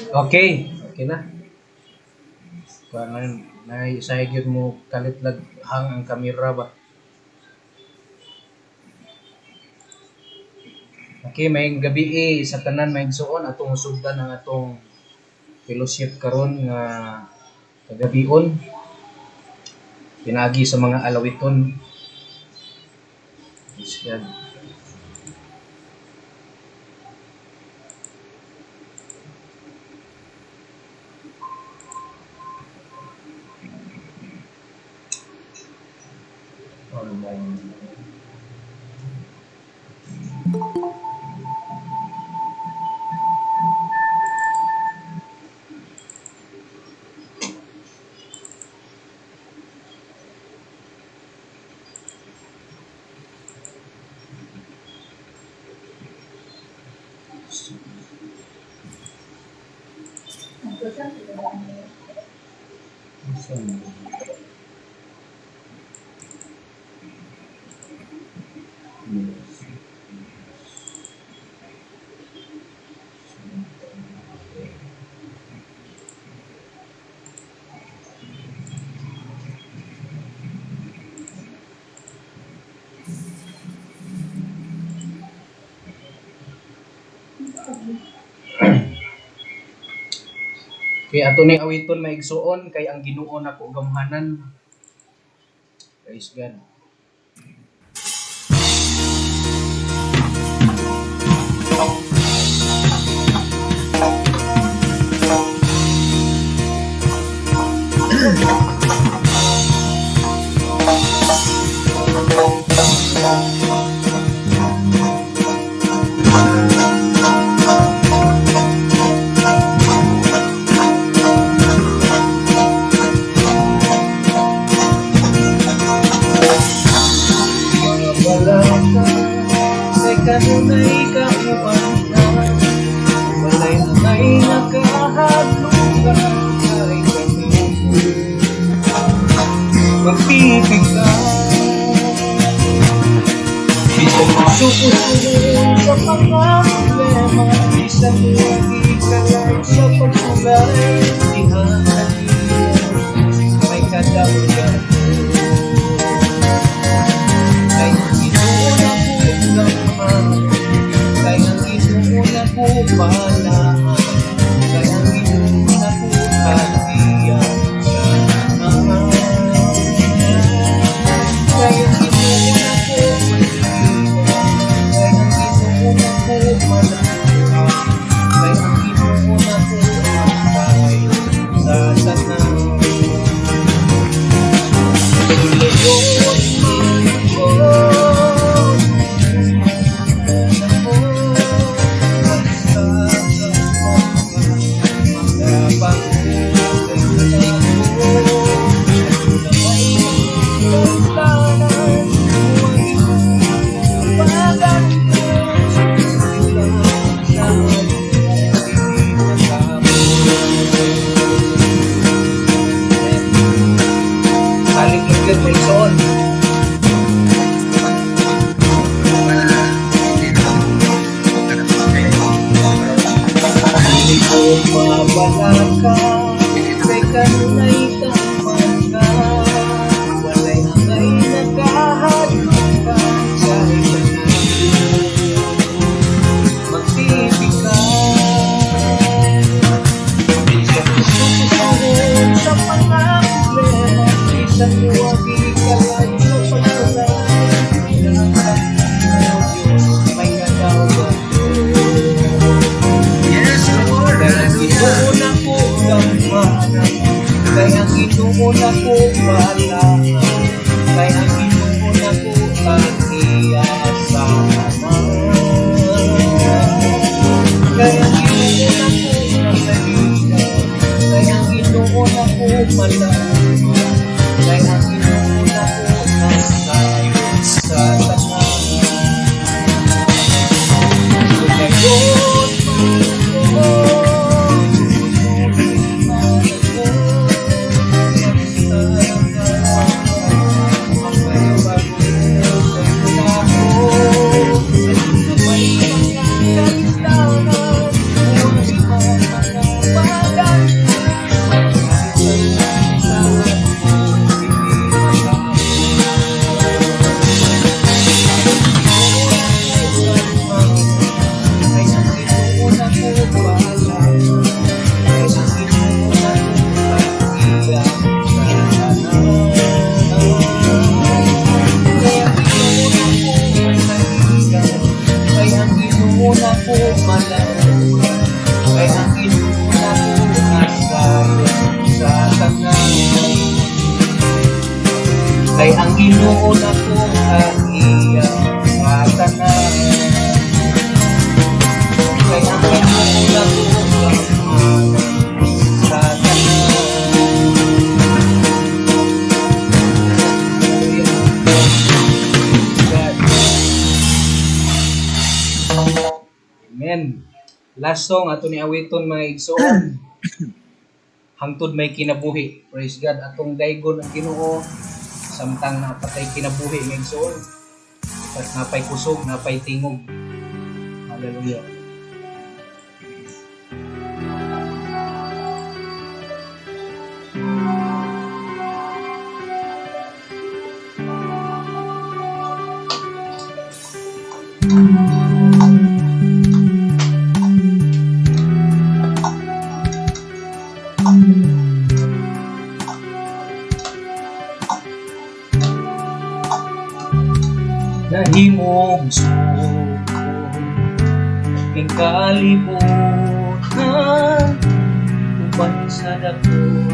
Okay. Okay na. Parang naisayagid mo kalitlag hang ang kamera ba? Okay, may gabi sa tanan may igsuon atong sugdan ang atong fellowship karon nga kagabion pinagi sa mga alawiton. Praise God. Online. Kay ato ning awiton maigsuon kay ang Ginoo nako gamhanan. Praise God. Kanunay kauban walay nay nakahalugan ay kami magpipigay bisan masusunod sa mga problema bisan ikalay sa pagkulay ihahalian may kadaugan ay Ginoo na kaya Ginoo na po balaan kaya Ginoo na po katiyan kaya Ginoo na po kaya Ginoo na po malaan kaya Ginoo na po matay sa tanan Amen. Last song ato ni awiton mga igsoon. Hangtod may kinabuhi. Praise God. Atong daygon ang Ginoo samtang napatay kinabuhi mga igsoon. At napay kusog, napay tingog. Hallelujah. Nahimong suko ing kalibutan uban sa dako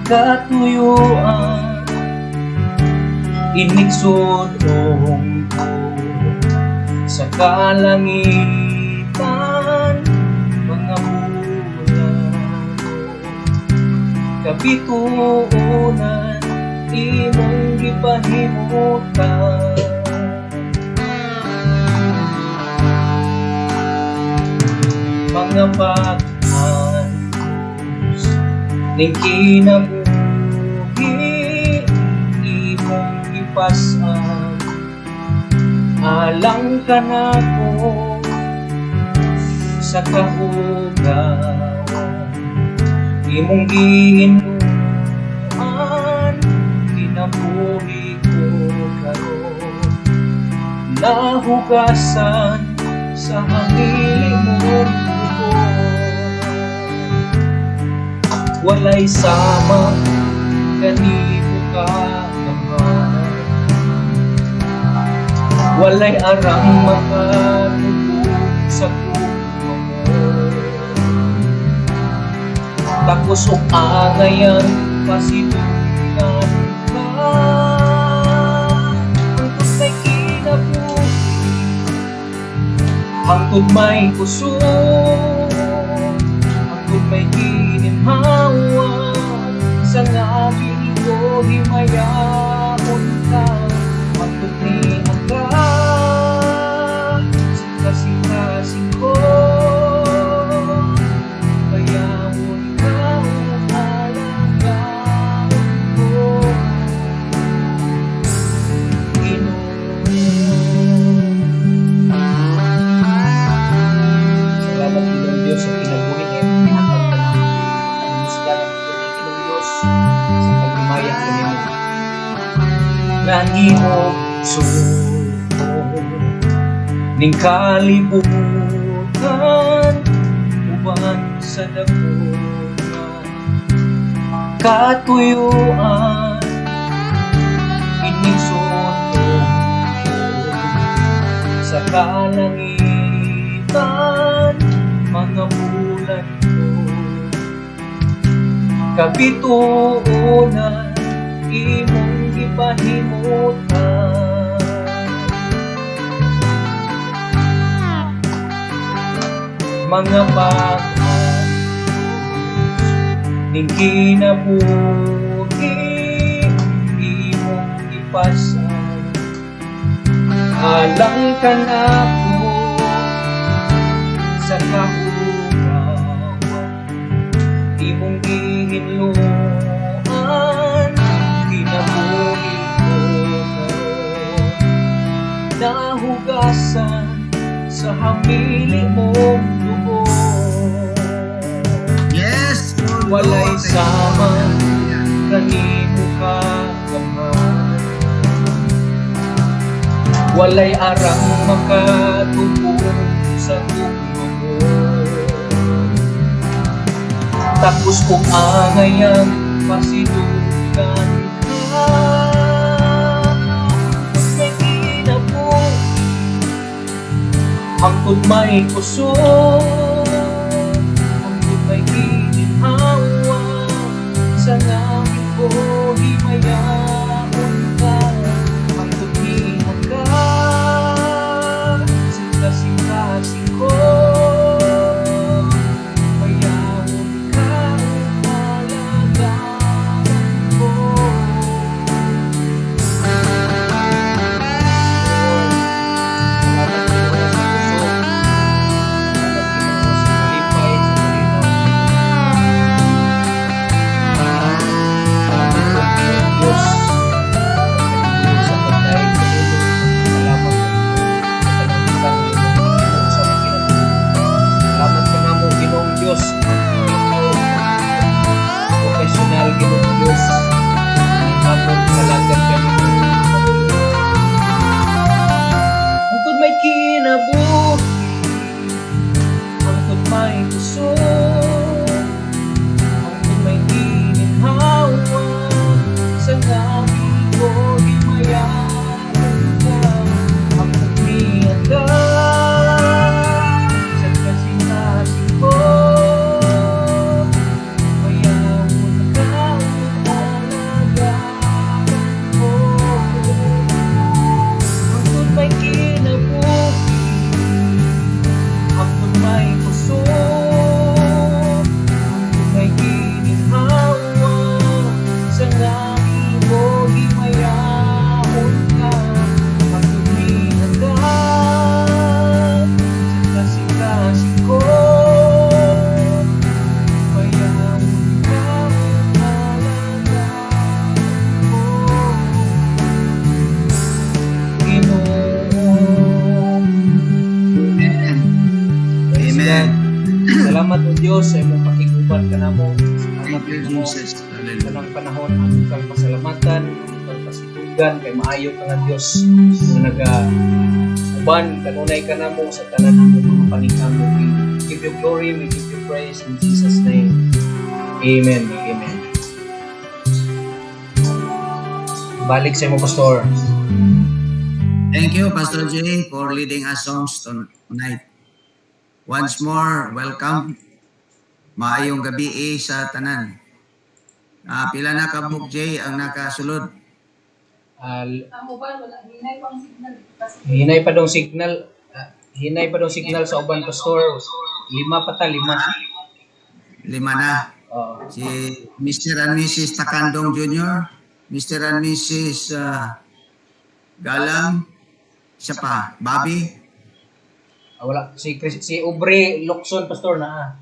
katuyuan inigsudong ko sa kalangitan mga bulan kabituunan imong gipahimutan mga pag-antos ning kinabuhi imong gipasan alang ka nako sa kahugawan imong giinuan nabuhi ko karon nahugasan sa hangili mong dugo walay sama kanimo ka gamay walay arang makatubog sa kumo takos ug angayan pasidugan hangtod may kusog, hangtod may gininhawa, sa ngabing ko himayaon ka, hangtod ni aga, sika-sika-sing ko, bayawon ka, alagaan ko, Diyos sa kinabuhi niya, pinatag ka na pangmusgan ang Panginoong Diyos sa pagmamaya ko niyo. Nahimog suko ning kalibutan uban sa dakunan katuyuan inisundong sa kalangitan mga bulan ko kabituunan imong gipahimutan mga pag-antos ning kinabuhi imong gipasan alang ka nako sa kahugawan imong gihinluan kinabuhi ko karon nahugasan sa hamili mong dugo Yes, Lord. walay sama kanimo ka gamay walay arang makatubog sa tapos kung angayang pasidugan ka may kinabog hangtod may kusog hangtod may gininhawa sa langit ko himayaon ka hangtod ni hanggang sika-sika-sing ko salamat o Diyos sa imong pakiguban kanamo. Salamat Thank you, kanamo Jesus. sa Hallelujah. nang panahon ang kang pasalamatan, ang kang pasitugan kay maayo ka nga Diyos nga uban kanunay kanamo sa tanan ng mga paningkamot. We give you glory, we give you praise in Jesus' name. Amen. Amen. Balik sa imo, Pastor. Thank you, Pastor Jay, for leading us songs tonight. Once more, welcome. Maayong gabi sa tanan. Pila na ka book, Jay, ang nakasulod? Ang uban wala hinay pang signal. Hinay pa dong signal. Hinay pa dong signal sa uban, Pastor. 5 Lima na. Si Mr. and Mrs. Takandong Jr., Mr. and Mrs. Galang, siya pa, Bobby. Wala si Aubrey Locson, Pastor na.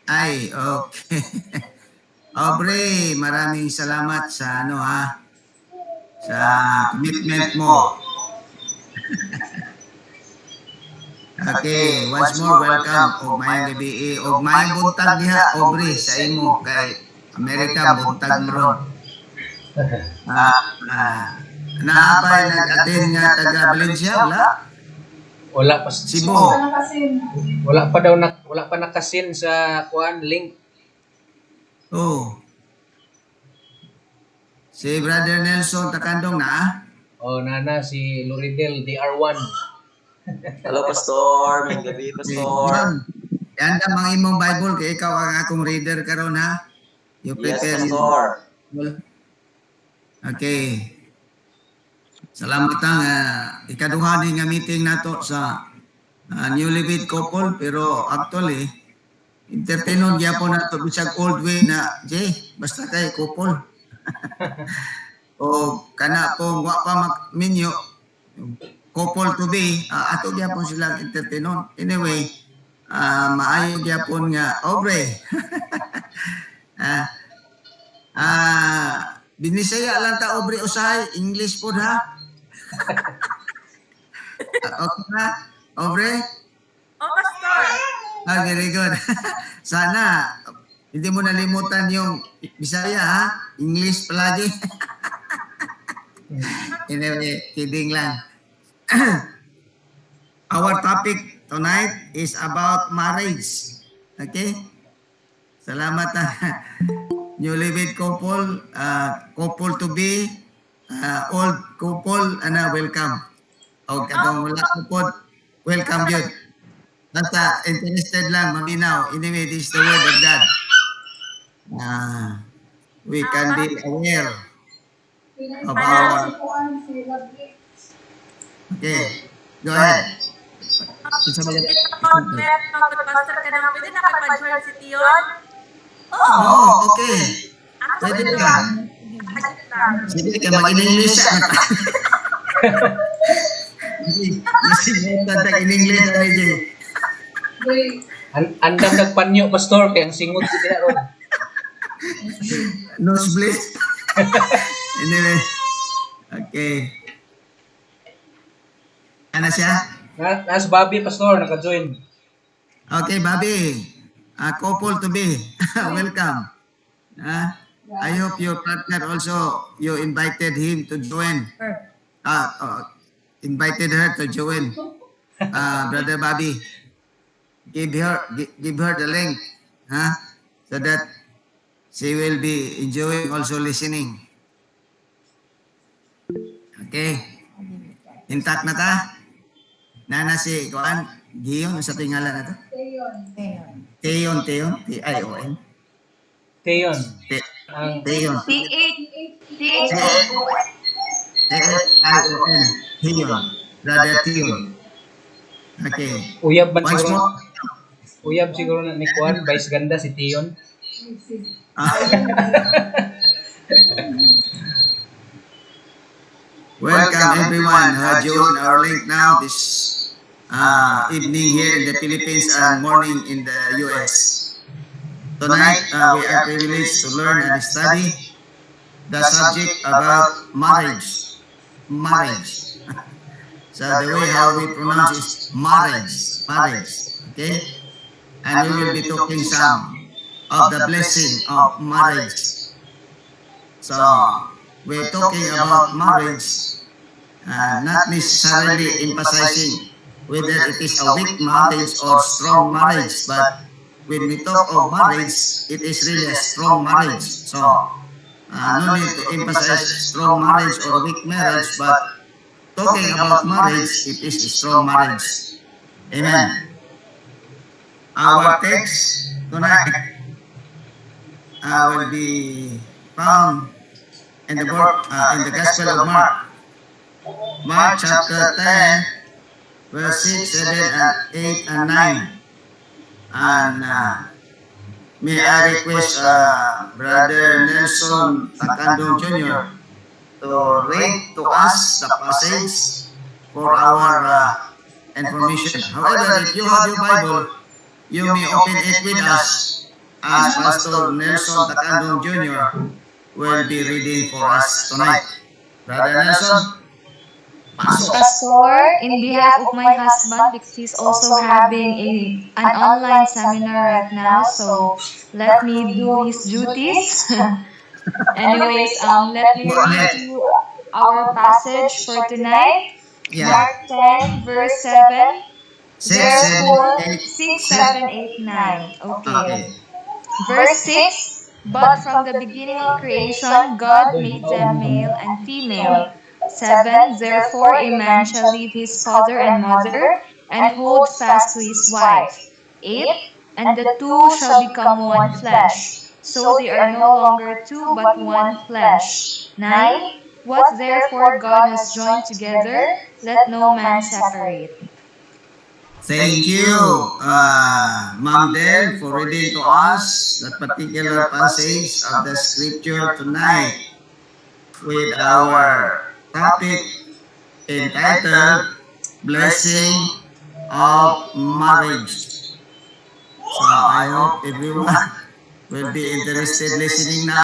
Ay, okay. Aubrey, maraming salamat sa sa commitment mo. Okay, once more welcome og mayong gabi og mayong buntag diha Aubrey sa imo kay Amerika buntag ron. Naabay nag-attend nga taga Valencia wala? Wala pa Cebu. Wala pa nakasin sa kuan link. Oh. Si Brother Nelson Takandong na? Nana si Loridel DR1. Hello, Pastor. May gabi, Pastor. Yan ang mga imong Bible kay ikaw ang akong reader karon ha. You Yes, prepare Pastor. Okay. Salamat ang ikaduha ni nga meeting nato sa newlywed couple pero actually entertainon gyapon nato bisag old way na Jay basta kay couple. O kana pong wa pa minyo couple to be ato gyapon sila entertainon. Anyway, maayo gyapon nga Aubrey. Binisaya lang ta Aubrey usahay English pod ha. Okay na Aubrey? Oh, Pastor. Very good. Sana hindi mo nalimutan yung Bisaya ha. English palagi. Anyway, kidding lang. Our topic tonight is about marriage. Okay? Salamat newlywed couple, couple to be, old couple, welcome. O katong wala couple, welcome yun. Basta interested lang, maminaw. Anyway, this is the word of God. We can be aware of our... Okay, go ahead. Pastor ka naman, pwede nakapag-join si Tion? Oh, okay. Pwede ka. Sige ka, mag-in-English siya. Kasi tag in-English na rin. Andam nagpanyo, Pastor, kaya ang singot si Dina ron. Nosebleed. Anyway, okay. Ano siya? Nas Bobby, Pastor, naka-join. Okay, Bobby. Couple to be. Welcome. I hope your partner also, you invited him to join. Invited her to join. Brother Bobby. Give her the link. So that she will be enjoying also listening. Okay. Intact na ta? Nana si Kuan, Gion, sa tingala na to? Teon. Teon. T-I-O-N. Teon. Teon. T-I-O-N. Teon. Brother Teon. Okay. Uyab man Once siguro. more. Uyab siguro na ni Kuan, vice ganda si Teon. Welcome everyone who has joined our link now this evening here in the Philippines and morning in the US. Tonight, we are privileged to learn and study the subject about marriage. Marriage. So the way how we pronounce is marriage. Marriage. Okay? and we will be talking some of the blessing of marriage. So, we're talking about marriage, not necessarily emphasizing whether it is a weak marriage or strong marriage, but when we talk of marriage, it is really a strong marriage. So, no need to emphasize strong marriage or weak marriage, but talking about marriage, it is a strong marriage. Amen. Our text tonight will be found in the book, in the Gospel of Mark. Mark chapter 10, verse 6, 7, and 8, and 9. And may I request Brother Nelson Tacandong Jr. to read to us the passage for our information. However, if you have your Bible, you may open it with us as Pastor Nelson Tacandong Jr. will be reading for us tonight. Brother Nelson, pasok. Pastor, in behalf of my husband, because he's also having an online seminar right now, so let me do his duties. Anyways, let me read to you our passage for tonight. Yeah. Mark 10, verse 7. 6, Therefore, 7, 8, 6, 7, 8, 9. Okay. Okay. Verse 6. But from the beginning of creation, God made them male and female. 7. Therefore, a man shall leave his father and mother and hold fast to his wife. 8. And the two shall become one flesh. So they are no longer two but one flesh. 9. What therefore God has joined together, let no man separate. Thank you, Ma'am Del, for reading to us that particular passage of the scripture tonight with our topic entitled Blessing of Marriage. So I hope everyone will be interested listening now.